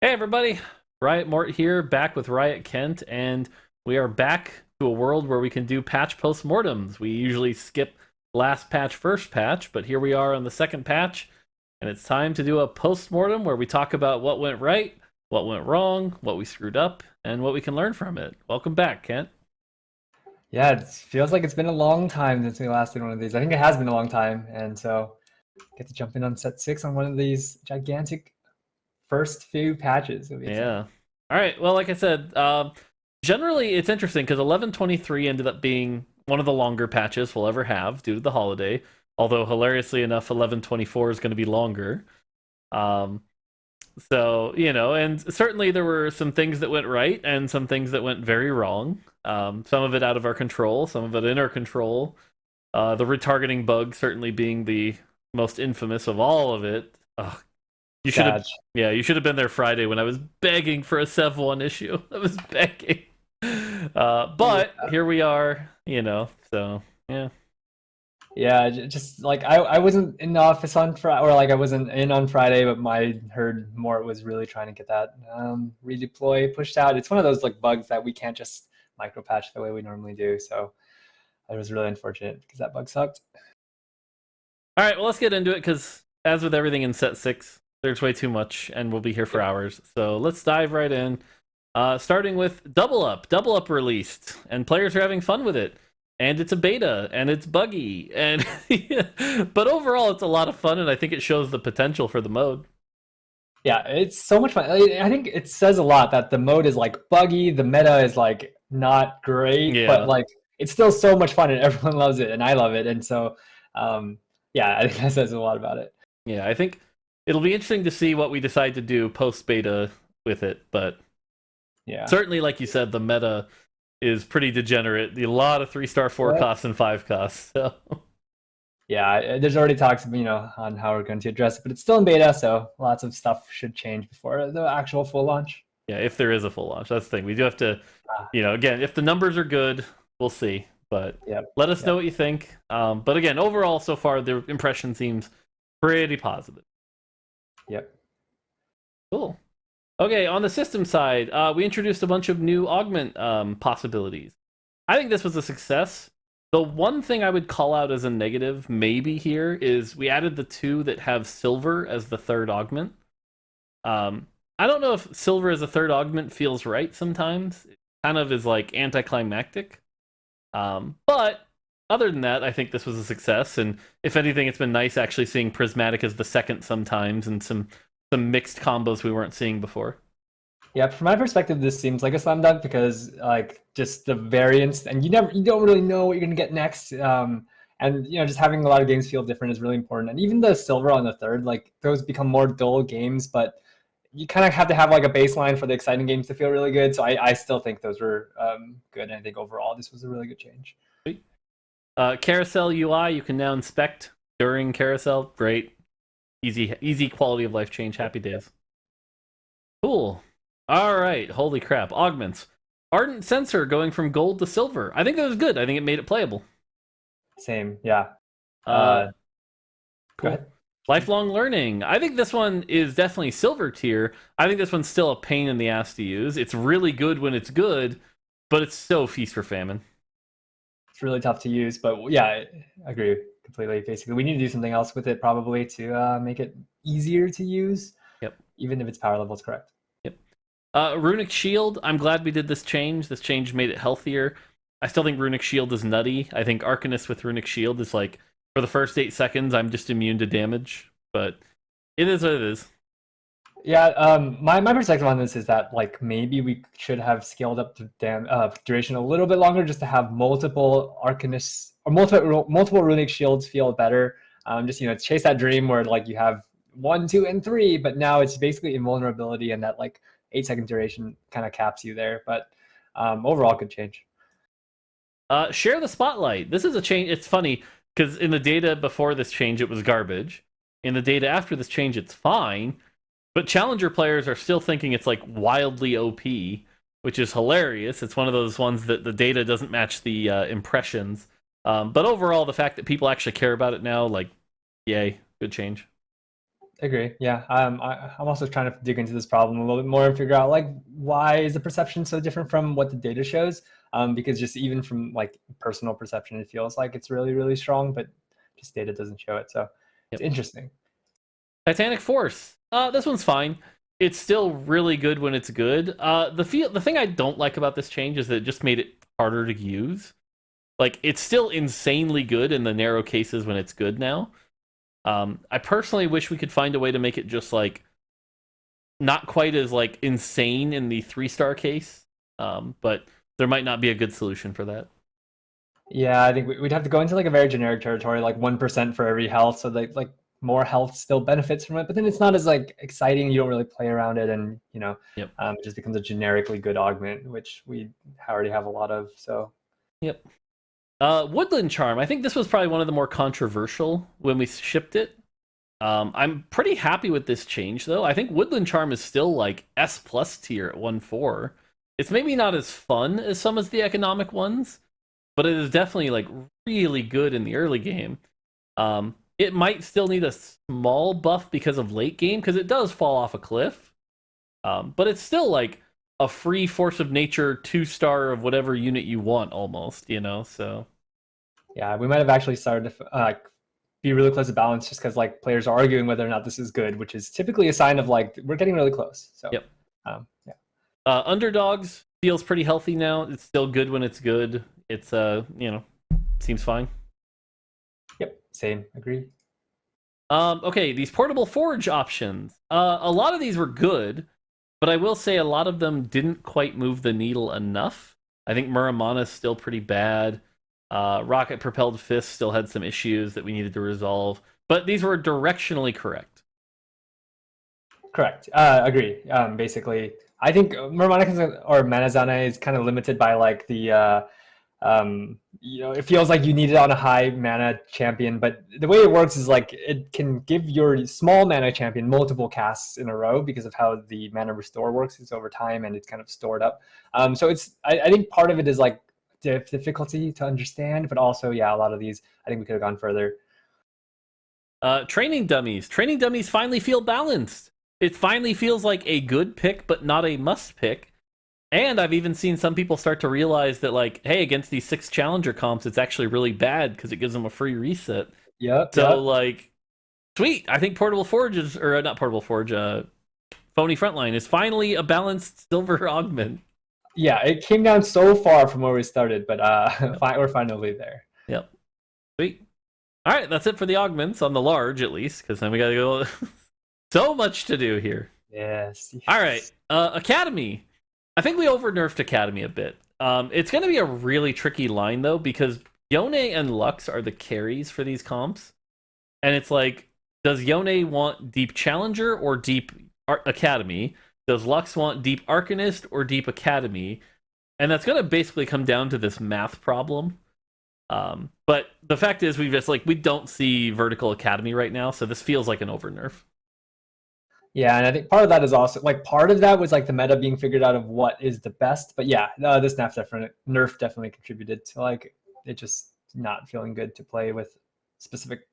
Hey everybody, Riot Mort here, back with Riot Kent, and we are back to a world where we can do patch post-mortems. We usually skip last patch, first patch, but here we are on the second patch, and it's time to do a post-mortem where we talk about what went right, what went wrong, what we screwed up, and what we can learn from it. Welcome back, Kent. Yeah, it feels like it's been a long time since we last did one of these. I think it has been a long time, and so get to jump in on set 6 on one of these gigantic first few patches. It'll be exciting. Yeah. All right, well, like I said, generally it's interesting because 11.23 ended up being one of the longer patches we'll ever have due to the holiday. Although hilariously enough, 11.24 is going to be longer. So, and certainly there were some things that went right and some things that went very wrong. Some of it out of our control, some of it in our control. The retargeting bug certainly being the most infamous of all of it. Ugh. You should have, yeah, you should have been there Friday when I was begging for a Sev 1 issue. I was begging. But here we are, so, yeah. Yeah, just like I wasn't in the office on Friday, or like I wasn't in on Friday, but I heard Mort was really trying to get that redeploy pushed out. It's one of those like bugs that we can't just micro patch the way we normally do. So it was really unfortunate because that bug sucked. All right, well, let's get into it because as with everything in set 6, there's way too much and we'll be here for hours. So let's dive right in. Starting with Double Up. Double Up released and players are having fun with it. And it's a beta, and it's buggy, and but overall it's a lot of fun, and I think it shows the potential for the mode. Yeah, it's so much fun. I think it says a lot that the mode is like buggy, the meta is like not great, but like it's still so much fun, and everyone loves it, and I love it, and so yeah, I think that says a lot about it. Yeah, I think it'll be interesting to see what we decide to do post beta with it, but yeah, certainly, like you said, the meta is pretty degenerate. A lot of 3-star 4 costs and 5 costs. So. Yeah, there's already talks, on how we're going to address it, but it's still in beta, so lots of stuff should change before the actual full launch. Yeah, if there is a full launch, that's the thing. We do have to, again, if the numbers are good, we'll see. But let us know what you think. But again, overall, so far, the impression seems pretty positive. Yep. Cool. Okay, on the system side, we introduced a bunch of new augment possibilities. I think this was a success. The one thing I would call out as a negative, maybe here, is we added the 2 that have silver as the third augment. I don't know if silver as a third augment feels right sometimes. It kind of is like anticlimactic. But other than that, I think this was a success. And if anything, it's been nice actually seeing Prismatic as the second sometimes and some mixed combos we weren't seeing before. Yeah, from my perspective, this seems like a slam dunk because like just the variance, and you don't really know what you're gonna get next. And just having a lot of games feel different is really important. And even the silver on the third, like those become more dull games, but you kind of have to have like a baseline for the exciting games to feel really good. So I still think those were good, and I think overall this was a really good change. Carousel UI, you can now inspect during carousel. Great. Easy quality of life change. Happy days. Cool. All right. Holy crap. Augments. Ardent Sensor going from gold to silver. I think that was good. I think it made it playable. Same. Yeah. Cool. Lifelong Learning. I think this one is definitely silver tier. I think this one's still a pain in the ass to use. It's really good when it's good, but it's so feast or famine. It's really tough to use, but yeah, I agree completely. Basically, we need to do something else with it probably to make it easier to use. Yep. Even if its power level is correct. Yep. Runic Shield. I'm glad we did this change. This change made it healthier. I still think Runic Shield is nutty. I think Arcanist with Runic Shield is like, for the first 8 seconds, I'm just immune to damage. But it is what it is. Yeah, my perspective on this is that like maybe we should have scaled up the duration a little bit longer just to have multiple Arcanists or multiple Runic Shields feel better. Just chase that dream where like you have 1, 2, and 3, but now it's basically invulnerability, and that like 8-second duration kind of caps you there. But overall, good change. Share the spotlight. This is a change. It's funny because in the data before this change, it was garbage. In the data after this change, it's fine. But Challenger players are still thinking it's like wildly OP, which is hilarious. It's one of those ones that the data doesn't match the impressions. But overall, the fact that people actually care about it now, like, yay, good change. Agree. Yeah. I'm also trying to dig into this problem a little bit more and figure out like why is the perception so different from what the data shows? Because just even from like personal perception, it feels like it's really, really strong, but just data doesn't show it. So it's Yep. interesting. Titanic Force. This one's fine. It's still really good when it's good. The thing I don't like about this change is that it just made it harder to use. Like it's still insanely good in the narrow cases when it's good now. I personally wish we could find a way to make it just like not quite as like insane in the 3-star case. But there might not be a good solution for that. Yeah, I think we'd have to go into like a very generic territory, like 1% for every health, so like more health still benefits from it, but then it's not as like exciting. You don't really play around it, and Yep. it just becomes a generically good augment, which we already have a lot of. So Yep. Woodland Charm. I think this was probably one of the more controversial when we shipped it. I'm pretty happy with this change though. I think Woodland Charm is still like S plus tier at 1.4. It's maybe not as fun as some of the economic ones, but it is definitely like really good in the early game. It might still need a small buff because of late game, because it does fall off a cliff. But it's still like a free force of nature 2-star of whatever unit you want almost, so yeah, we might have actually started to be really close to balance just because like players are arguing whether or not this is good, which is typically a sign of like we're getting really close. So yep. Yeah. Underdogs feels pretty healthy now. It's still good when it's good. It's seems fine. Yep, same, agree. Okay, these portable forge options. A lot of these were good, but I will say a lot of them didn't quite move the needle enough. I think Muramana is still pretty bad. Rocket propelled fist still had some issues that we needed to resolve, but these were directionally correct. Correct. Agree. Basically, I think Murmanic or Manazana is kind of limited by like the it feels like you need it on a high mana champion, but the way it works is like it can give your small mana champion multiple casts in a row because of how the mana restore works. It's over time and it's kind of stored up. So I think part of it is like difficulty to understand, but also, yeah, a lot of these, I think we could have gone further. Training dummies. Training dummies finally feel balanced. It finally feels like a good pick, but not a must pick. And I've even seen some people start to realize that, like, hey, against these 6 challenger comps, it's actually really bad because it gives them a free reset. Yep. So, like, sweet. I think Portable Forge is, or not Portable Forge, Phony Frontline is finally a balanced silver augment. Yeah, it came down so far from where we started, but Yep. we're finally there. Yep. Sweet. All right, that's it for the augments on the large, at least, because then we got to go. So much to do here. Yes. All right, Academy. I think we over nerfed Academy a bit. It's going to be a really tricky line though, because Yone and Lux are the carries for these comps, and it's like, does Yone want deep Challenger or deep Academy? Does Lux want deep Arcanist or deep Academy? And that's going to basically come down to this math problem. But the fact is, we don't see Vertical Academy right now, so this feels like an over nerf. Yeah, and I think part of that is also like part of that was like the meta being figured out of what is the best. But yeah, this nerf definitely contributed to like it just not feeling good to play with specific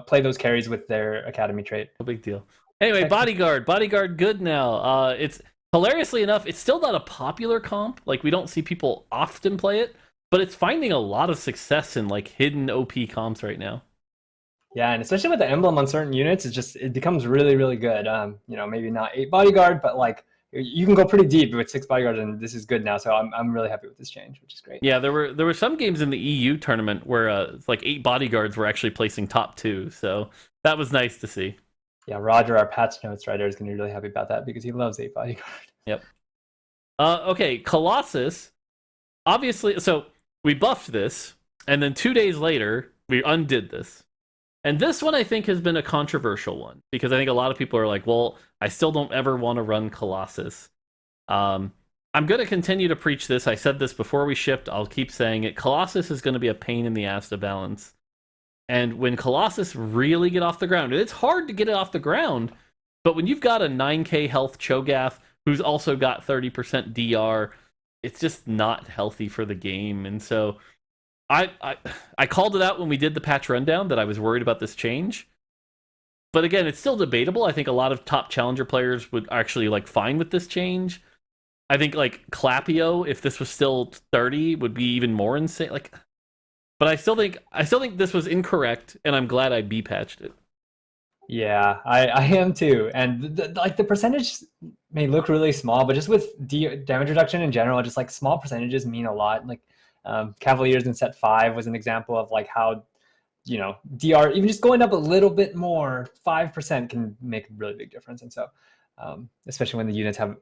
play those carries with their academy trait. No big deal. Anyway, Bodyguard good now. It's hilariously enough, it's still not a popular comp. Like we don't see people often play it, but it's finding a lot of success in like hidden OP comps right now. Yeah, and especially with the emblem on certain units, it becomes really, really good. Maybe not 8 bodyguard, but like you can go pretty deep with 6 bodyguard, and this is good now. So I'm really happy with this change, which is great. Yeah, there were some games in the EU tournament where it's like 8 bodyguards were actually placing top 2, so that was nice to see. Yeah, Roger, our patch notes writer, is going to be really happy about that because he loves 8 bodyguard. Yep. Okay, Colossus. Obviously, so we buffed this, and then 2 days later we undid this. And this one I think has been a controversial one because I think a lot of people are like, well, I still don't ever want to run Colossus. I'm going to continue to preach this. I said this before we shipped. I'll keep saying it. Colossus is going to be a pain in the ass to balance. And when Colossus really get off the ground, and it's hard to get it off the ground, but when you've got a 9k health Cho'Gath who's also got 30% DR, it's just not healthy for the game. And so I called it out when we did the patch rundown that I was worried about this change. But again, it's still debatable. I think a lot of top challenger players would actually like fine with this change. I think like Clapio, if this was still 30, would be even more insane. Like, but I still think this was incorrect, and I'm glad I B patched it. Yeah, I am too. And like the percentage may look really small, but just with damage reduction in general, just like small percentages mean a lot. Like Cavaliers in set 5 was an example of like how, you know, DR even just going up a little bit more, 5% can make a really big difference. And so, especially when the units have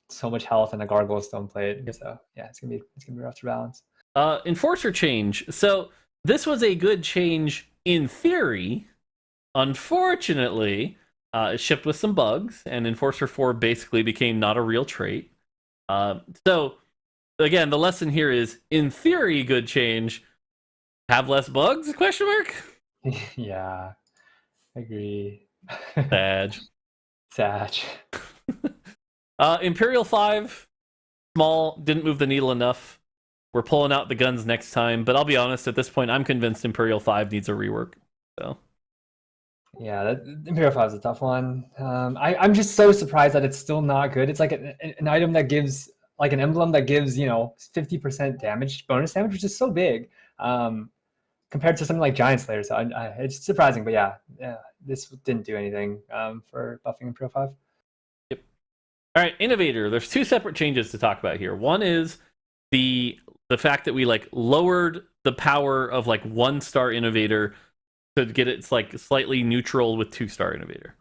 so much health and the gargoyles don't play it. Yep. So yeah, it's gonna be rough to balance. Enforcer change. So this was a good change in theory. Unfortunately, it shipped with some bugs, and Enforcer 4 basically became not a real trait. So, again, the lesson here is, in theory, good change. Have less bugs? Question mark. Yeah, agree. Badge. Sad. Imperial 5, small, didn't move the needle enough. We're pulling out the guns next time, but I'll be honest, at this point, I'm convinced Imperial 5 needs a rework. So. Yeah, Imperial 5 is a tough one. I'm just so surprised that it's still not good. It's like an item that gives, like an emblem that gives, you know, 50% damage, bonus damage, which is so big compared to something like Giant Slayer. So it's surprising, but yeah, this didn't do anything for buffing Imperial 5. Yep. All right, Innovator. There's two separate changes to talk about here. One is the fact that we like lowered the power of like 1-star Innovator to get it like slightly neutral with 2-star Innovator.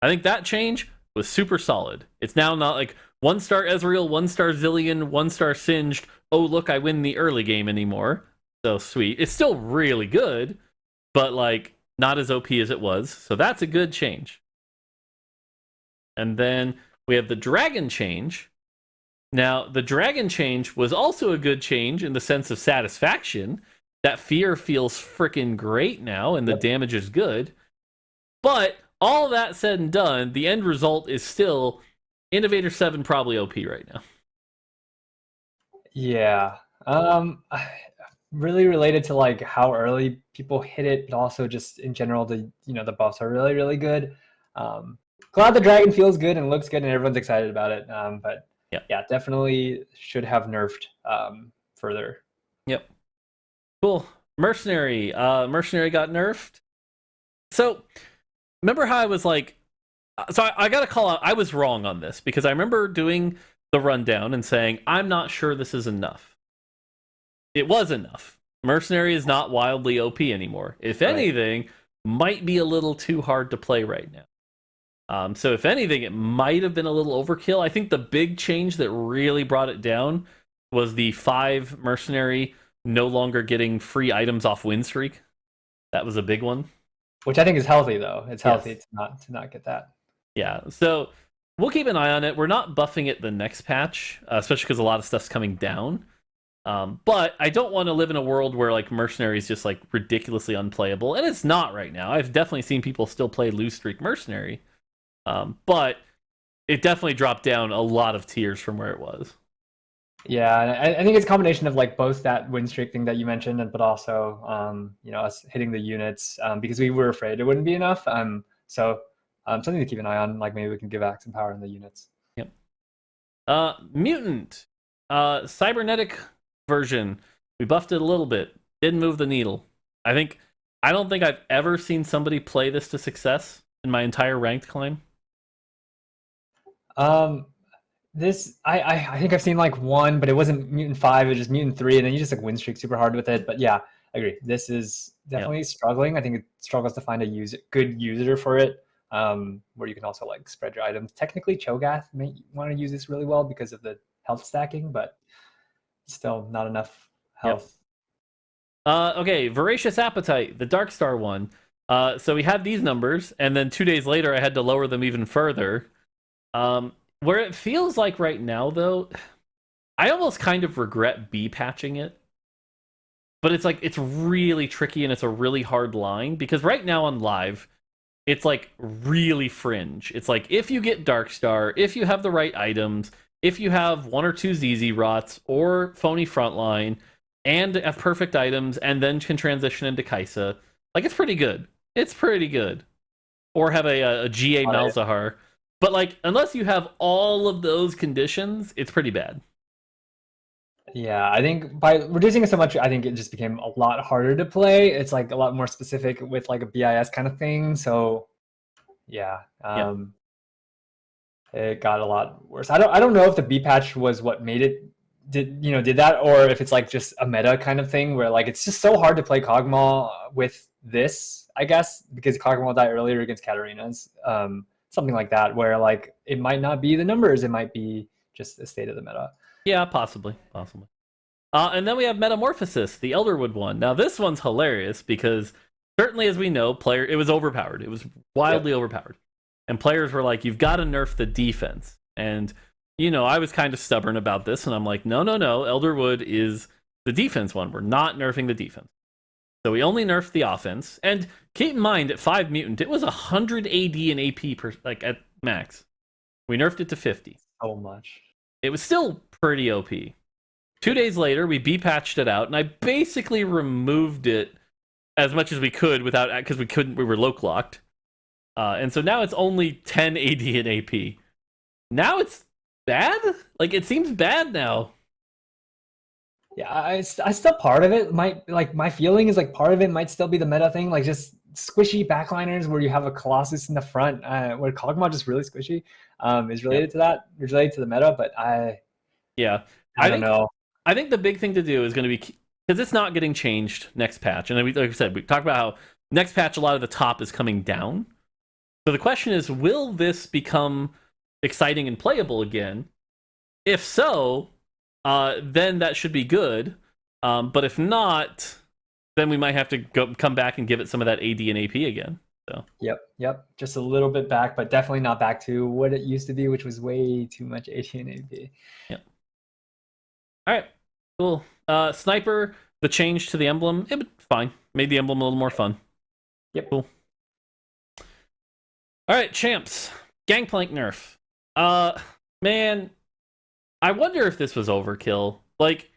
I think that change was super solid. It's now not like 1-star Ezreal, 1-star Zillion, 1-star Singed. Oh, look, I win the early game anymore. So sweet. It's still really good, but like not as OP as it was. So that's a good change. And then we have the Dragon change. Now, the Dragon change was also a good change in the sense of satisfaction. That fear feels freaking great now, and the damage is good. But all that said and done, the end result is still Innovator 7 probably OP right now. Yeah. Really related to like how early people hit it, but also just in general, the buffs are really, really good. Glad the dragon feels good and looks good and everyone's excited about it. But yeah, definitely should have nerfed further. Yep. Cool. Mercenary. Mercenary got nerfed. So remember how I was like, so I got to call out, I was wrong on this because I remember doing the rundown and saying, I'm not sure this is enough. It was enough. Mercenary is not wildly OP anymore. If anything, might be a little too hard to play right now. So if anything, it might have been a little overkill. I think the big change that really brought it down was the 5 Mercenary no longer getting free items off win streak. That was a big one. Which I think is healthy, though. It's healthy to not get that. Yeah, so we'll keep an eye on it. We're not buffing it the next patch, especially because a lot of stuff's coming down. But I don't want to live in a world where like Mercenary is just like ridiculously unplayable, and it's not right now. I've definitely seen people still play lose streak Mercenary, but it definitely dropped down a lot of tiers from where it was. Yeah, I think it's a combination of like both that win streak thing that you mentioned, but also us hitting the units because we were afraid it wouldn't be enough. So something to keep an eye on. Like maybe we can give back some power in the units. Yep. Mutant, cybernetic version. We buffed it a little bit. Didn't move the needle. I don't think I've ever seen somebody play this to success in my entire ranked climb. This I think I've seen like one, but it wasn't Mutant 5, it was just Mutant 3, and then you just like win streak super hard with it. But yeah, I agree. This is definitely struggling. I think it struggles to find a good user for it, where you can also like spread your items. Technically, Cho'Gath may want to use this really well because of the health stacking, but still not enough health. Okay, Voracious Appetite, the Dark Star one. So we had these numbers, and then 2 days later I had to lower them even further. Where it feels like right now, though, I almost kind of regret B-patching it. But it's like, it's really tricky and it's a really hard line. Because right now on live, it's like really fringe. It's like, if you get Darkstar, if you have the right items, if you have 1 or 2 ZZ Rots or Phony Frontline, and have perfect items, and then can transition into Kaisa, like, it's pretty good. It's pretty good. or have a GA Malzahar. But like, unless you have all of those conditions, it's pretty bad. Yeah, I think by reducing it so much, I think it just became a lot harder to play. It's like a lot more specific with like a BIS kind of thing. So yeah, Yeah. it got a lot worse. I don't know if the B patch was what made it did that, or if it's like just a meta kind of thing where like it's just so hard to play Kog'Maw with this, I guess, because Kog'Maw died earlier against Katarina's. Something like that, where like it might not be the numbers, it might be just the state of the meta. Yeah, possibly. And then we have Metamorphosis, the Elderwood one. Now this one's hilarious because certainly, as we know, it was overpowered. It was wildly overpowered, and players were like, "You've got to nerf the defense." And I was kind of stubborn about this, and I'm like, "No, no, no. Elderwood is the defense one. We're not nerfing the defense." So we only nerfed the offense. And keep in mind, at 5 Mutant, it was 100 AD and AP like at max. We nerfed it to 50. So much. It was still pretty OP. 2 days later, we B-patched it out, and I basically removed it as much as we could because we were lock-locked. And so now it's only 10 AD and AP. Now it's bad? Like, it seems bad now. Yeah, I still part of it might like my feeling is like part of it might still be the meta thing, like just squishy backliners where you have a Colossus in the front, where Kog'Maw just really squishy, is related to that, is related to the meta, but I don't know. I think the big thing to do is going to be because it's not getting changed next patch, and like I said, we talked about how next patch a lot of the top is coming down. So the question is, will this become exciting and playable again? If so, then that should be good. But if not, then we might have to come back and give it some of that AD and AP again. So. Yep. Just a little bit back, but definitely not back to what it used to be, which was way too much AD and AP. Yep. All right, cool. Sniper, the change to the emblem, it was fine. Made the emblem a little more fun. Yep. Cool. All right, champs. Gangplank nerf. Man, I wonder if this was overkill. Like,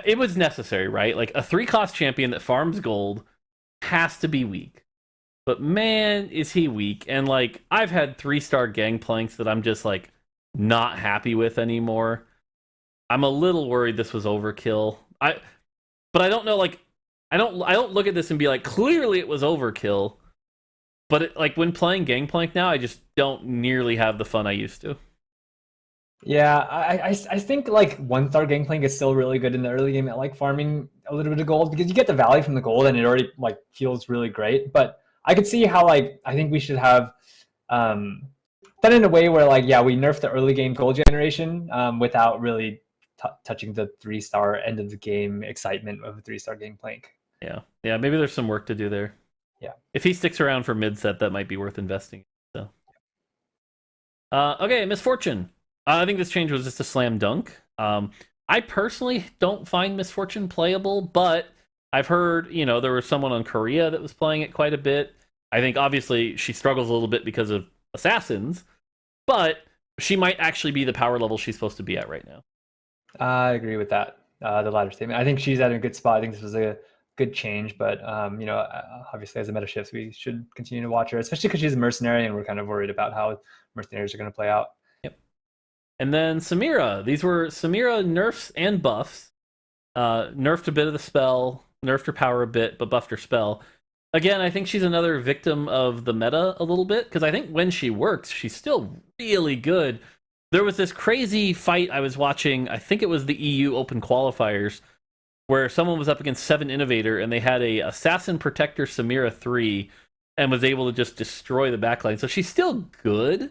it was necessary, right? Like, a 3-cost champion that farms gold has to be weak. But man, is he weak. And, like, I've had 3-star Gangplanks that I'm just, like, not happy with anymore. I'm a little worried this was overkill. But I don't know, like, I don't look at this and be like, clearly it was overkill. But like when playing Gangplank now, I just don't nearly have the fun I used to. Yeah, I think like 1-star Gangplank is still really good in the early game at like farming a little bit of gold because you get the value from the gold and it already like feels really great. But I could see how like I think we should have done in a way where like we nerf the early game gold generation without really touching the 3-star end of the game excitement of a 3-star Gangplank. Yeah, maybe there's some work to do there. Yeah. If he sticks around for mid set, that might be worth investing. So. Okay, Misfortune. I think this change was just a slam dunk. I personally don't find Misfortune playable, but I've heard, there was someone on Korea that was playing it quite a bit. I think obviously she struggles a little bit because of assassins, but she might actually be the power level she's supposed to be at right now. I agree with that. The latter statement. I think she's at a good spot. I think this was a good change, but obviously as the meta shifts, we should continue to watch her, especially because she's a mercenary, and we're kind of worried about how mercenaries are going to play out. Yep. And then Samira. These were Samira nerfs and buffs. Nerfed a bit of the spell, nerfed her power a bit, but buffed her spell. Again, I think she's another victim of the meta a little bit, because I think when she works, she's still really good. There was this crazy fight I was watching, I think it was the EU Open Qualifiers, where someone was up against 7 Innovator, and they had a Assassin Protector Samira 3, and was able to just destroy the backline. So she's still good.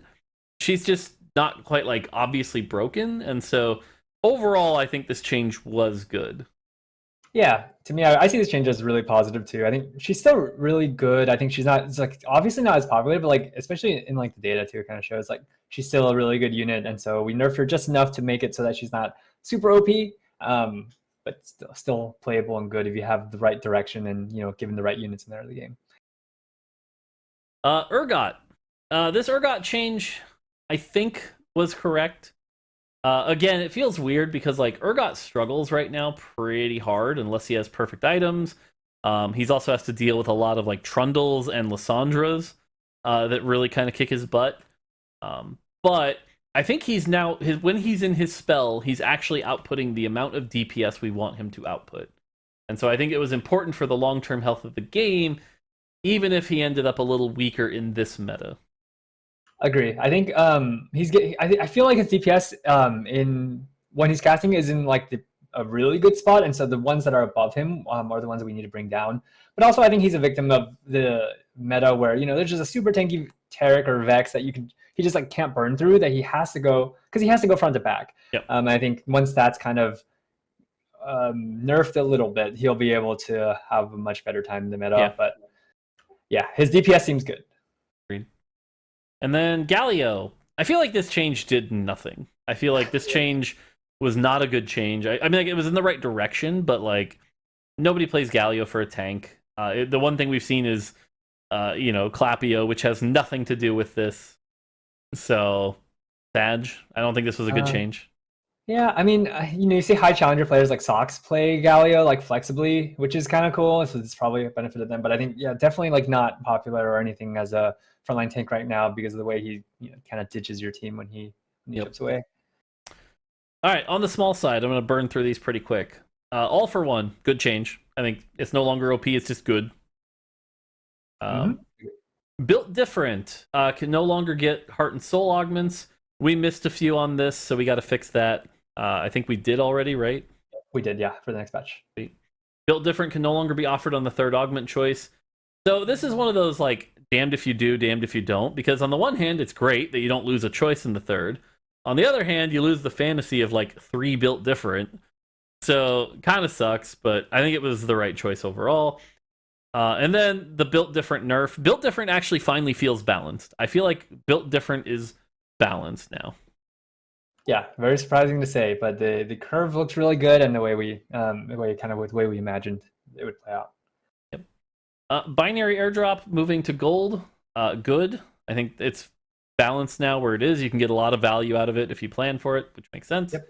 She's just not quite, like, obviously broken, and so overall, I think this change was good. Yeah, to me, I see this change as really positive too. I think she's still really good. I think she's not, it's like obviously not as popular, but like especially in like the data too, it kind of shows like she's still a really good unit, and so we nerfed her just enough to make it so that she's not super OP, but still playable and good if you have the right direction and given the right units in the early game. Urgot, this Urgot change, I think, was correct. Again, it feels weird because like Urgot struggles right now pretty hard unless he has perfect items. He's also has to deal with a lot of like Trundles and Lissandras. that really kind of kick his butt. But I think he's now when he's in his spell, he's actually outputting the amount of DPS we want him to output. And so I think it was important for the long-term health of the game, even if he ended up a little weaker in this meta. Agree. I think he's getting. I feel like his DPS in when he's casting is in like a really good spot, and so the ones that are above him are the ones that we need to bring down. But also, I think he's a victim of the meta where there's just a super tanky Taric or Vex that he just like can't burn through, that he has to go because he has to go front to back. Yep. I think once that's kind of nerfed a little bit, he'll be able to have a much better time in the meta. Yeah. But yeah, his DPS seems good. And then Galio. I feel like this change did nothing. I feel like this change was not a good change. I mean, like, it was in the right direction, but like nobody plays Galio for a tank. The one thing we've seen is, Clapio, which has nothing to do with this. So, Sag, I don't think this was a good change. Yeah, I mean, you see high challenger players like Sox play Galio like flexibly, which is kind of cool. So it's probably benefited them. But I think, yeah, definitely like not popular or anything as a frontline tank right now because of the way he kind of ditches your team when he chips away. All right, on the small side, I'm going to burn through these pretty quick. All for one, good change. I think it's no longer OP, it's just good. Built different, can no longer get heart and soul augments. We missed a few on this, so we got to fix that. I think we did already, right? We did, yeah, for the next patch. Built different can no longer be offered on the third augment choice. So this is one of those like damned if you do, damned if you don't. Because on the one hand, it's great that you don't lose a choice in the third. On the other hand, you lose the fantasy of like 3 built different. So kind of sucks, but I think it was the right choice overall. And then the built different nerf. Built different actually finally feels balanced. I feel like built different is balanced now. Yeah, very surprising to say, but the curve looks really good, and the way we imagined it would play out. Yep. Binary airdrop moving to gold. Good. I think it's balanced now where it is. You can get a lot of value out of it if you plan for it, which makes sense. Yep.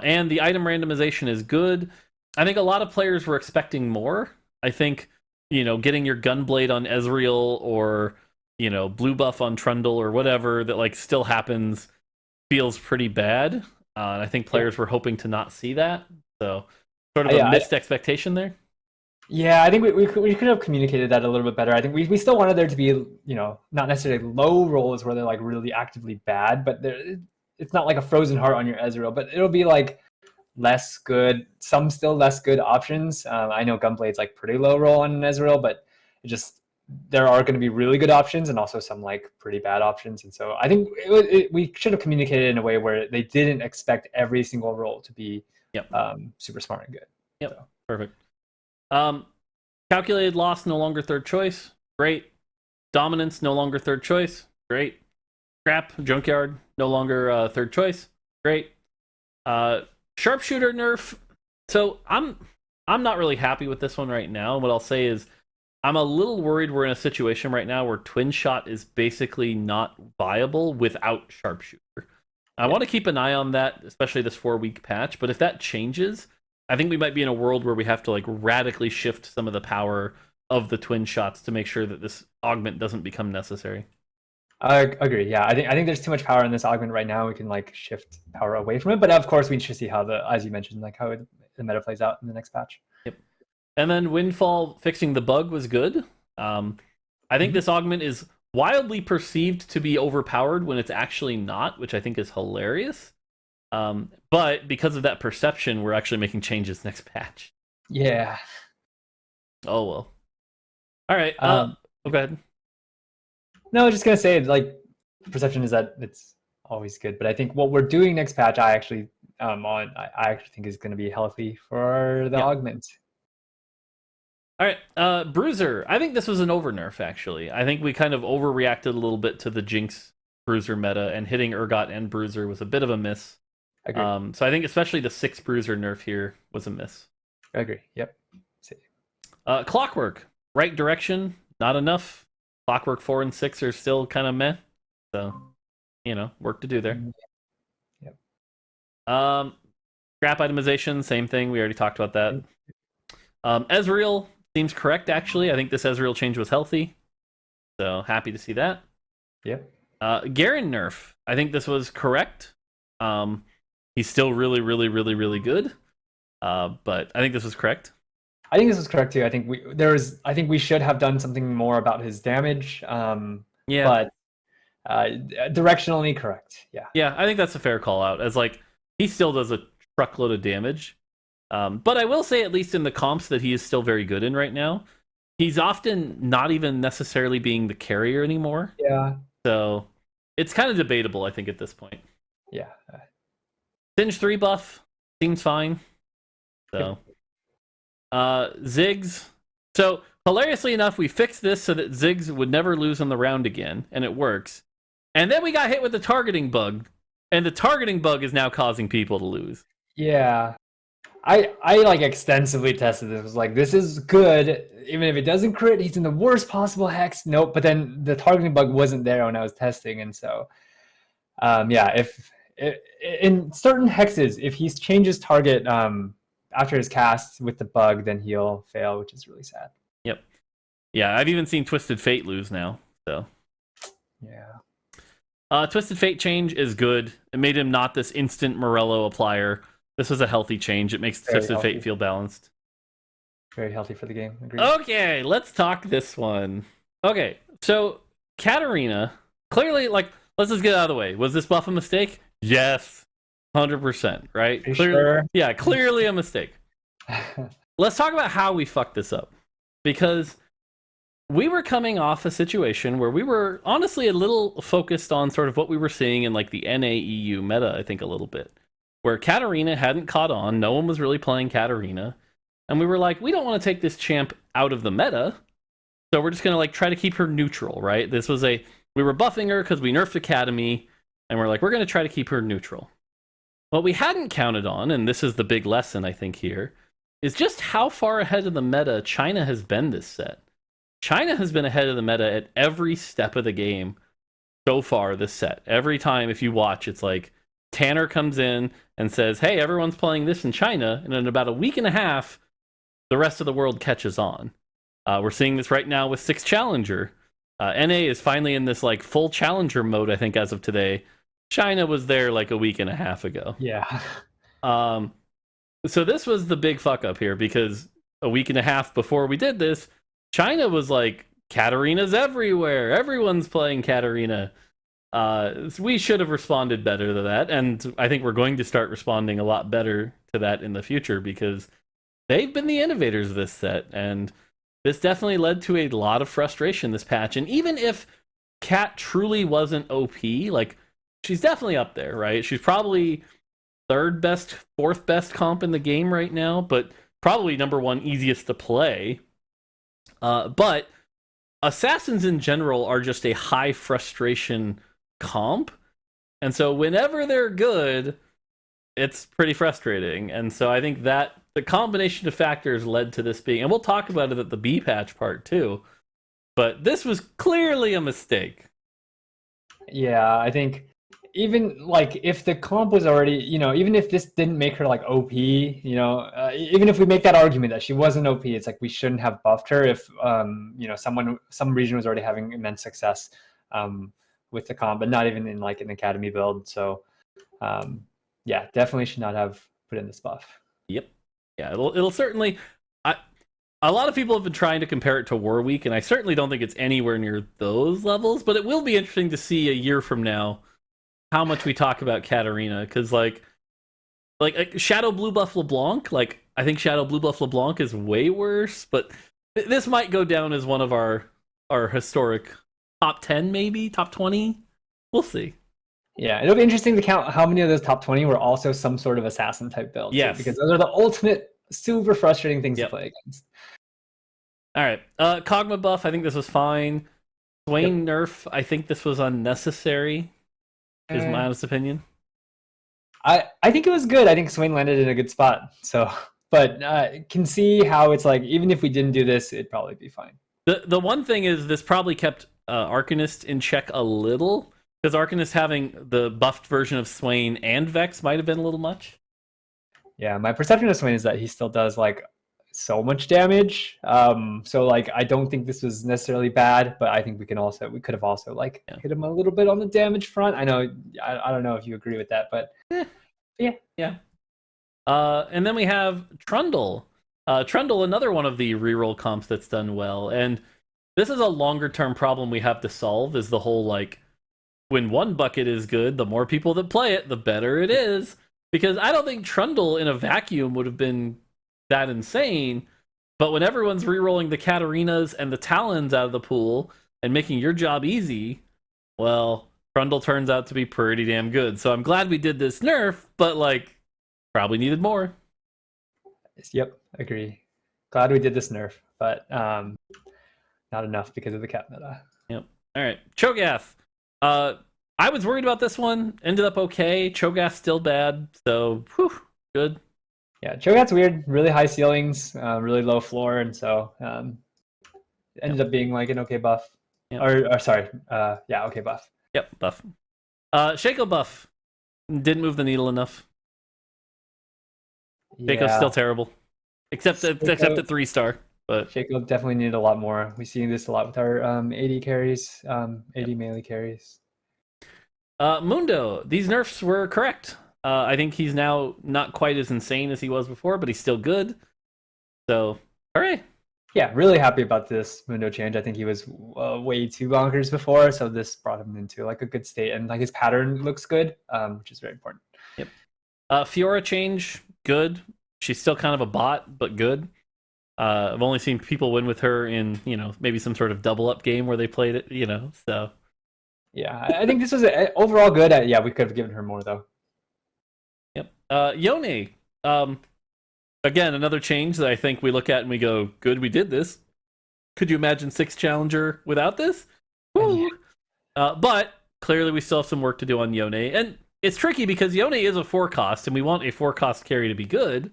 And the item randomization is good. I think a lot of players were expecting more. I think getting your Gunblade on Ezreal or blue buff on Trundle or whatever that like still happens feels pretty bad. And I think players were hoping to not see that. So sort of a missed expectation there. Yeah, I think we could have communicated that a little bit better. I think we still wanted there to be, not necessarily low rolls where they're like really actively bad, but it's not like a frozen heart on your Ezreal, but it'll be like less good, some still less good options. I know Gunblade's like pretty low roll on Ezreal, but there are going to be really good options and also some like pretty bad options. And so I think we should have communicated in a way where they didn't expect every single roll to be super smart and good. Yep, so. Perfect. Calculated loss no longer third choice. Great. Dominance no longer third choice. Great. Scrap junkyard no longer third choice. Great. Sharpshooter nerf. So I'm not really happy with this one right now. What I'll say is I'm a little worried we're in a situation right now where Twin Shot is basically not viable without Sharpshooter. I want to keep an eye on that, especially this 4-week patch. But if that changes, I think we might be in a world where we have to like radically shift some of the power of the Twin Shots to make sure that this augment doesn't become necessary. I agree. Yeah, I think there's too much power in this augment right now. We can like shift power away from it, but of course we should see how as you mentioned, like how the meta plays out in the next patch. Yep. And then Windfall fixing the bug was good. I think this augment is wildly perceived to be overpowered when it's actually not, which I think is hilarious. But because of that perception, we're actually making changes next patch. Yeah. Oh well. All right. Go ahead. No, I was just gonna say, like, perception is that it's always good, but I think what we're doing next patch, I actually think is gonna be healthy for the augment. All right, Bruiser. I think this was an over nerf. Actually, I think we kind of overreacted a little bit to the Jinx Bruiser meta, and hitting Urgot and Bruiser was a bit of a miss. So I think especially the 6 Bruiser nerf here was a miss. I agree. Yep. Clockwork, right direction, not enough. Clockwork 4 and 6 are still kind of meh. So, work to do there. Yep. Scrap itemization, same thing. We already talked about that. Ezreal seems correct, actually. I think this Ezreal change was healthy. So happy to see that. Yep. Garen nerf. I think this was correct. He's still really, really, really, really good. But I think this was correct. I think this was correct too. I think we should have done something more about his damage. Yeah. But directionally correct. Yeah. Yeah, I think that's a fair call out. As like he still does a truckload of damage. But I will say, at least in the comps that he is still very good in right now, he's often not even necessarily being the carrier anymore. Yeah. So it's kind of debatable, I think, at this point. Yeah. Singe 3 buff seems fine. So Ziggs. So hilariously enough, we fixed this so that Ziggs would never lose on the round again, and it works. And then we got hit with the targeting bug, and the targeting bug is now causing people to lose. Yeah. I like extensively tested this. Was like, this is good. Even if it doesn't crit, he's in the worst possible hex. Nope. But then the targeting bug wasn't there when I was testing, and so yeah, if in certain hexes, if he changes target after his cast with the bug, then he'll fail, which is really sad. Yep. Yeah, I've even seen Twisted Fate lose now. So yeah. Twisted Fate change is good. It made him not this instant Morello applier. This was a healthy change. It makes Twisted Fate feel balanced. Very healthy for the game. Agreed. Okay, let's talk this one. Okay, so Katarina, clearly, like, let's just get out of the way. Was this buff a mistake? Yes, 100%, right? Sure? Yeah, clearly a mistake. Let's talk about how we fucked this up. Because we were coming off a situation where we were honestly a little focused on sort of what we were seeing in like the NAEU meta, I think a little bit. Where Katarina hadn't caught on, no one was really playing Katarina. And we were like, we don't want to take this champ out of the meta. So we're just going to like try to keep her neutral, right? We were buffing her because we nerfed Academy. And we're like, we're going to try to keep her neutral. What we hadn't counted on, and this is the big lesson I think here, is just how far ahead of the meta China has been this set. China has been ahead of the meta at every step of the game so far this set. Every time if you watch, it's like Tanner comes in and says, hey, everyone's playing this in China. And in about a week and a half, the rest of the world catches on. We're seeing this right now with 6 Challenger. NA is finally in this like full Challenger mode, I think, as of today. China was there like a week and a half ago. Yeah. So this was the big fuck up here because a week and a half before we did this, China was like, Katarina's everywhere. Everyone's playing Katarina. We should have responded better to that. And I think we're going to start responding a lot better to that in the future because they've been the innovators of this set. And this definitely led to a lot of frustration this patch. And even if Kat truly wasn't OP, like, she's definitely up there, right? She's probably 3rd best, 4th best comp in the game right now, but probably number 1 easiest to play. But assassins in general are just a high frustration comp. And so whenever they're good, it's pretty frustrating. And so I think that the combination of factors led to this being, and we'll talk about it at the B patch part too, but this was clearly a mistake. Yeah, I think even like if the comp was already, even if this didn't make her like OP, even if we make that argument that she wasn't OP, it's like we shouldn't have buffed her if some region was already having immense success with the comp, but not even in like an academy build. So yeah, definitely should not have put in this buff. Yep. Yeah, it'll certainly. A lot of people have been trying to compare it to War Week, and I certainly don't think it's anywhere near those levels. But it will be interesting to see a year from now how much we talk about Katarina, because like Shadow Blue Buff LeBlanc, like I think Shadow Blue Buff LeBlanc is way worse, but this might go down as one of our historic top 10, maybe top 20. We'll see. Yeah, it'll be interesting to count how many of those top 20 were also some sort of assassin type build. Yes, because those are the ultimate super frustrating things to play against. All right, Kog'Maw buff. I think this was fine. Swain nerf. I think this was unnecessary. Is my honest opinion. I think it was good. I think Swain landed in a good spot. So, but can see how it's like even if we didn't do this, it'd probably be fine. The one thing is this probably kept Arcanist in check a little because Arcanist having the buffed version of Swain and Vex might have been a little much. Yeah, my perception of Swain is that he still does like so much damage. So like I don't think this was necessarily bad, but I think we could have also like hit him a little bit on the damage front. I know I don't know if you agree with that, but yeah. And then we have Trundle. Trundle, another one of the reroll comps that's done well, and this is a longer term problem we have to solve. Is the whole like when one bucket is good, the more people that play it, the better it is. Because I don't think Trundle in a vacuum would have been that insane, but when everyone's rerolling the Katarinas and the Talons out of the pool and making your job easy, well, Trundle turns out to be pretty damn good. So I'm glad we did this nerf, but like probably needed more. Yep, agree. Glad we did this nerf, but not enough because of the cat meta. Yep. All right, Cho'Gath. I was worried about this one. Ended up okay. Cho'Gath's still bad, so whew, good. Yeah, Cho'Gath's weird. Really high ceilings, really low floor, and so ended up being like an okay buff. Yep. Or sorry, okay buff. Yep, buff. Shaco buff didn't move the needle enough. Shaco's still terrible, except at 3-star. But Shaco definitely needed a lot more. We see this a lot with our AD carries, AD melee carries. Mundo, these nerfs were correct. I think he's now not quite as insane as he was before, but he's still good. So, hooray! Yeah, really happy about this Mundo change. I think he was way too bonkers before, so this brought him into like a good state, and like his pattern looks good, which is very important. Yep. Fiora change, good. She's still kind of a bot, but good. I've only seen people win with her in, maybe some sort of double up game where they played it, so. Yeah, I think this was overall good. Yeah, we could have given her more though. Yep. Yone. Again, another change that I think we look at and we go, good, we did this. Could you imagine 6 challenger without this? Woo! But clearly we still have some work to do on Yone. And it's tricky because Yone is a 4-cost and we want a 4-cost carry to be good.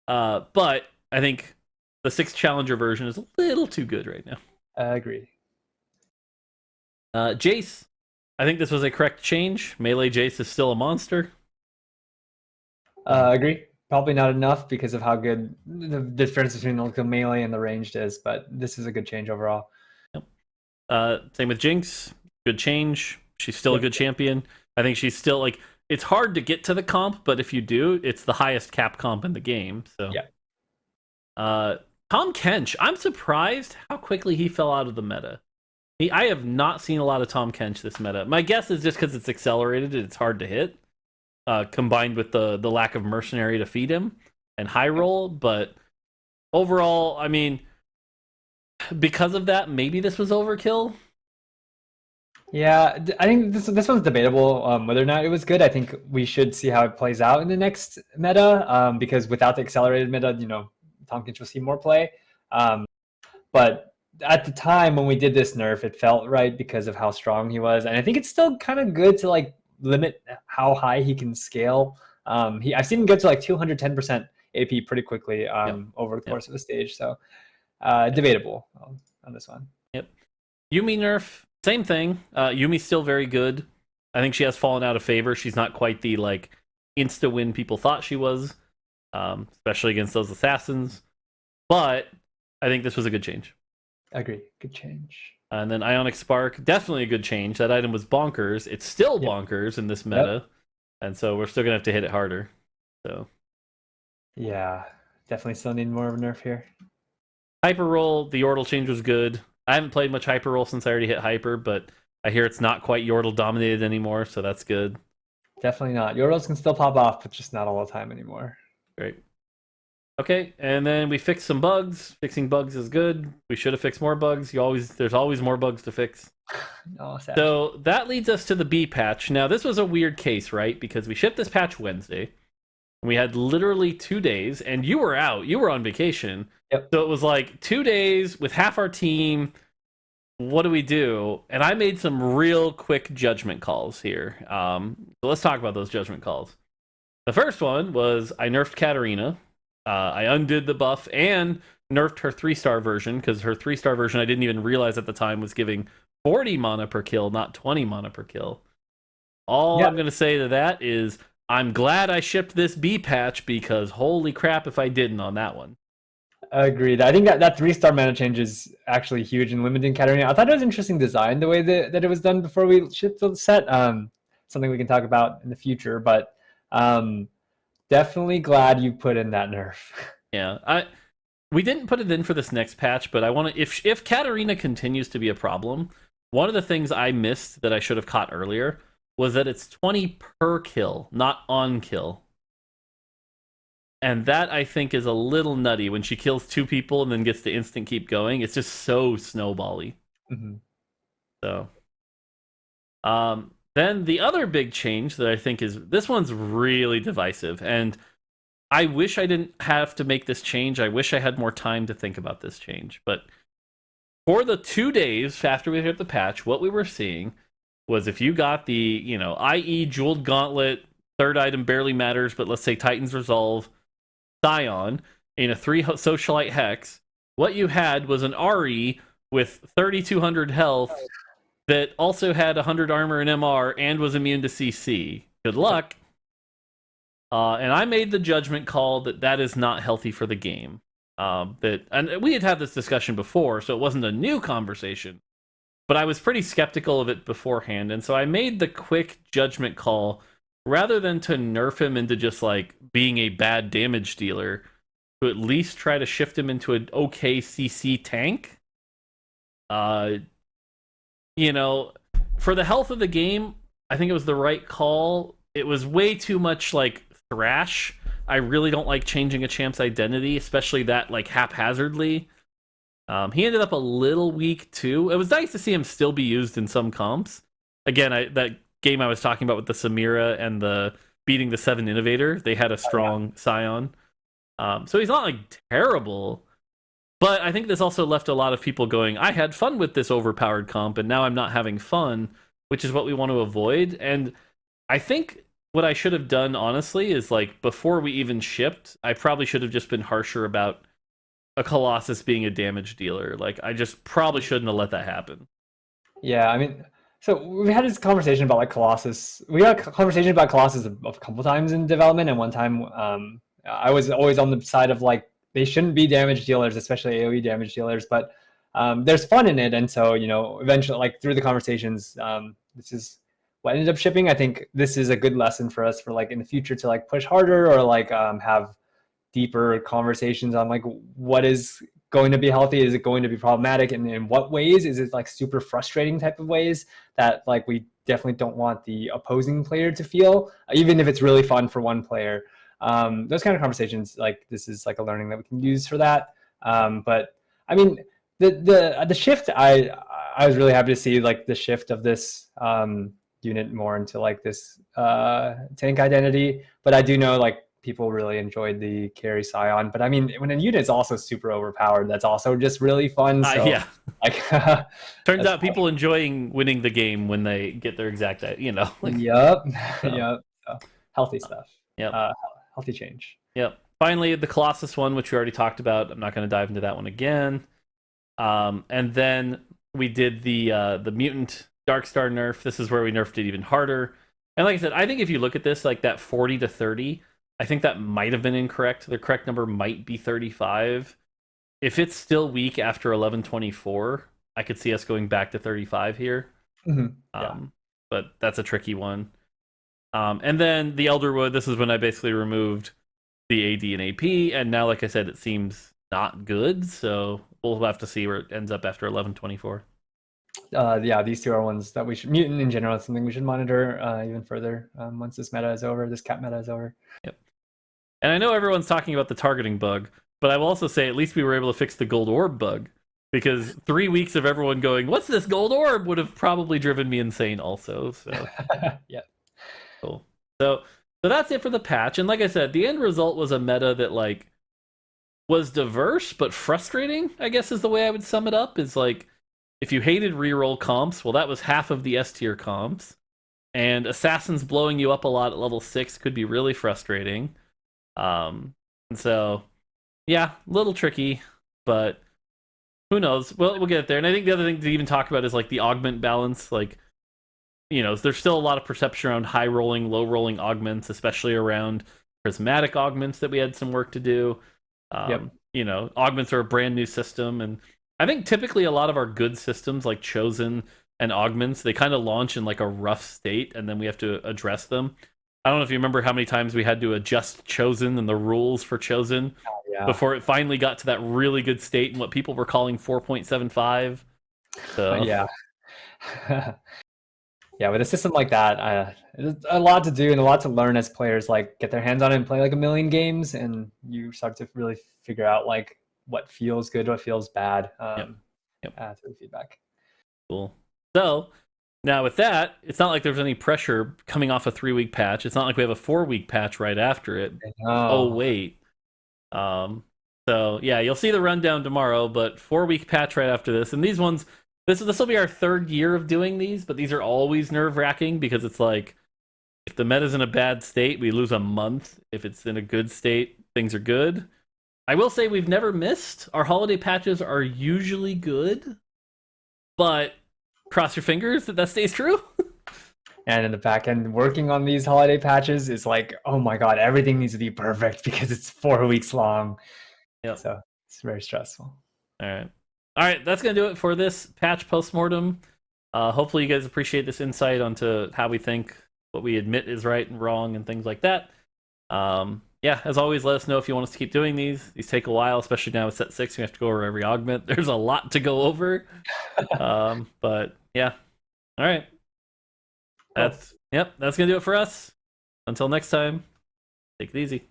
But I think the 6 challenger version is a little too good right now. I agree. Jace. I think this was a correct change. Melee Jace is still a monster. Agree. Probably not enough because of how good the difference between the melee and the ranged is, but this is a good change overall. Yep. Same with Jinx. Good change. She's still a good champion. I think she's still like, it's hard to get to the comp, but if you do, it's the highest cap comp in the game. So yeah. Tom Kench. I'm surprised how quickly he fell out of the meta. I have not seen a lot of Tom Kench this meta. My guess is just because it's accelerated and it's hard to hit, combined with the lack of Mercenary to feed him and high roll. But overall, I mean, because of that, maybe this was overkill. Yeah, I think this one's debatable whether or not it was good. I think we should see how it plays out in the next meta because without the accelerated meta, Tom Kench will see more play. But at the time when we did this nerf, it felt right because of how strong he was, and I think it's still kind of good to like limit how high he can scale. I've seen him get to like 210% AP pretty quickly over the course of the stage. So debatable on this one. Yep. Yumi nerf, same thing. Yumi's still very good. I think she has fallen out of favor. She's not quite the like insta win people thought she was, especially against those assassins. But I think this was a good change. I agree. Good change. And then Ionic Spark, definitely a good change. That item was bonkers. It's still bonkers in this meta. And so we're still going to have to hit it harder. So, yeah, definitely still need more of a nerf here. Hyper Roll, the Yordle change was good. I haven't played much Hyper Roll since I already hit Hyper, but I hear it's not quite Yordle dominated anymore, so that's good. Definitely not. Yordles can still pop off, but just not all the time anymore. Great. Okay, and then we fixed some bugs. Fixing bugs is good. We should have fixed more bugs. There's always more bugs to fix. Oh, sad. So that leads us to the B patch. Now, this was a weird case, right? Because we shipped this patch Wednesday. And we had literally 2 days, and you were out. You were on vacation. Yep. So it was like 2 days with half our team. What do we do? And I made some real quick judgment calls here. So let's talk about those judgment calls. The first one was I nerfed Katarina. I undid the buff and nerfed her 3-star version because her 3-star version I didn't even realize at the time was giving 40 mana per kill, not 20 mana per kill. All I'm going to say to that is I'm glad I shipped this B patch because holy crap if I didn't on that one. Agreed. I think that 3-star mana change is actually huge in limiting Katarina. I thought it was interesting design the way that it was done before we shipped the set. Something we can talk about in the future, but definitely glad you put in that nerf. Yeah, we didn't put it in for this next patch, but I want to. If Katarina continues to be a problem, one of the things I missed that I should have caught earlier was that it's 20 per kill, not on kill. And that, I think, is a little nutty when she kills 2 people and then gets to instant keep going. It's just so snowbally. Mm-hmm. So, then the other big change that I think is, this one's really divisive, and I wish I didn't have to make this change. I wish I had more time to think about this change. But for the 2 days after we hit the patch, what we were seeing was if you got the, i.e. Jeweled Gauntlet, third item barely matters, but let's say Titan's Resolve, Scion, in a 3 Socialite Hex, what you had was an RE with 3,200 health that also had 100 armor and MR and was immune to CC. Good luck. And I made the judgment call that is not healthy for the game. And we had this discussion before, so it wasn't a new conversation. But I was pretty skeptical of it beforehand, and so I made the quick judgment call, rather than to nerf him into just like being a bad damage dealer, to at least try to shift him into an okay CC tank. For the health of the game, I think it was the right call. It was way too much like thrash. I really don't like changing a champ's identity, especially that like haphazardly. He ended up a little weak too. It was nice to see him still be used in some comps. Again, that game I was talking about with the Samira and the beating the 7 Innovator, they had a strong Scion. So he's not like terrible, but I think this also left a lot of people going, I had fun with this overpowered comp and now I'm not having fun, which is what we want to avoid. And I think what I should have done, honestly, is like before we even shipped, I probably should have just been harsher about a Colossus being a damage dealer. Like, I just probably shouldn't have let that happen. Yeah, I mean, so we had this conversation about like Colossus. We had a conversation about Colossus a couple times in development, and one time I was always on the side of like they shouldn't be damage dealers, especially AoE damage dealers. But there's fun in it, and so eventually, like through the conversations, this is what ended up shipping. I think this is a good lesson for us for like in the future to like push harder or like have deeper conversations on like what is going to be healthy, is it going to be problematic, and in what ways is it like super frustrating type of ways that like we definitely don't want the opposing player to feel, even if it's really fun for one player. Those kind of conversations, like this is like a learning that we can use for that. But I mean the shift, I was really happy to see like the shift of this unit more into like this tank identity. But I do know like people really enjoyed the carry Scion. But I mean, when a unit is also super overpowered, that's also just really fun. So, yeah. Like, turns out people enjoying winning the game when they get their exact, Like, yep. Yep. So, healthy stuff. Yep. Healthy change. Yep. Finally, the Colossus one, which we already talked about. I'm not going to dive into that one again. And then we did the Mutant Darkstar nerf. This is where we nerfed it even harder. And like I said, I think if you look at this, like that 40 to 30, I think that might have been incorrect. The correct number might be 35. If it's still weak after 1124, I could see us going back to 35 here. Mm-hmm. Yeah. But that's a tricky one. And then the Elderwood, this is when I basically removed the AD and AP, and now, like I said, it seems not good, so we'll have to see where it ends up after 1124. Yeah, these two are ones that we should, Mutant in general is something we should monitor even further once this meta is over, this cap meta is over. Yep. And I know everyone's talking about the targeting bug, but I will also say at least we were able to fix the gold orb bug, because 3 weeks of everyone going, what's this gold orb, would have probably driven me insane also. So yeah. Cool. So that's it for the patch. And like I said, the end result was a meta that like was diverse but frustrating, I guess is the way I would sum it up. Is like, if you hated reroll comps, well, that was half of the S tier comps. And assassins blowing you up a lot at level 6 could be really frustrating. And so, yeah, a little tricky, but who knows? We'll get it there. And I think the other thing to even talk about is like the augment balance. Like, there's still a lot of perception around high rolling, low rolling augments, especially around prismatic augments that we had some work to do. Yep. augments are a brand new system, and I think typically a lot of our good systems like Chosen and augments, they kind of launch in like a rough state, and then we have to address them. I don't know if you remember how many times we had to adjust Chosen and the rules for Chosen Yeah. before it finally got to that really good state and what people were calling 4.75. So Yeah. Yeah, with a system like that, there's a lot to do and a lot to learn as players like get their hands on it and play like a million games, and you start to really figure out like what feels good, what feels bad. Yep. Through feedback. Cool. So now with that, it's not like there's any pressure coming off a 3-week patch. It's not like we have a 4-week patch right after it. Oh wait. So yeah, you'll see the rundown tomorrow, but 4-week patch right after this. And these ones, this will be our 3rd year of doing these, but these are always nerve-wracking because it's like if the meta's in a bad state, we lose a month. If it's in a good state, things are good. I will say we've never missed. Our holiday patches are usually good, but cross your fingers that stays true. And in the back end, working on these holiday patches is like, oh my god, everything needs to be perfect because it's 4 weeks long. Yep. So it's very stressful. All right, that's gonna do it for this patch postmortem. Hopefully you guys appreciate this insight onto how we think, what we admit is right and wrong, and things like that. Yeah, as always, let us know if you want us to keep doing these. These take a while, especially now with set 6. We have to go over every augment. There's a lot to go over. But yeah. All right. That's gonna do it for us. Until next time, take it easy.